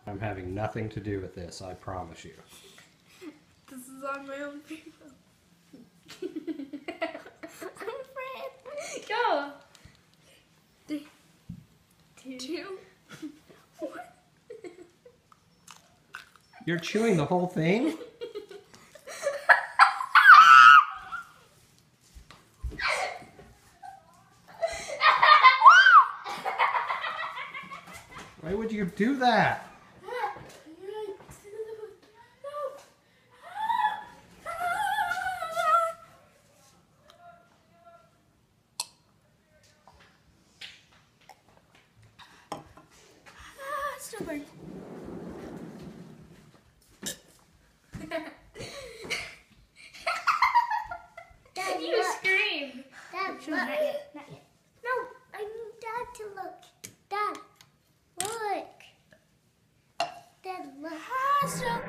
I'm having nothing to do with this, I promise you. This is on my own video. I'm afraid. Go. 3, 2, 1. You're chewing the whole thing? Why would you do that? Still burns. Dad, You look. screamed. Dad, look. Not yet. Not yet. No, I need Dad to look. Dad, look. Dad, look. Stop.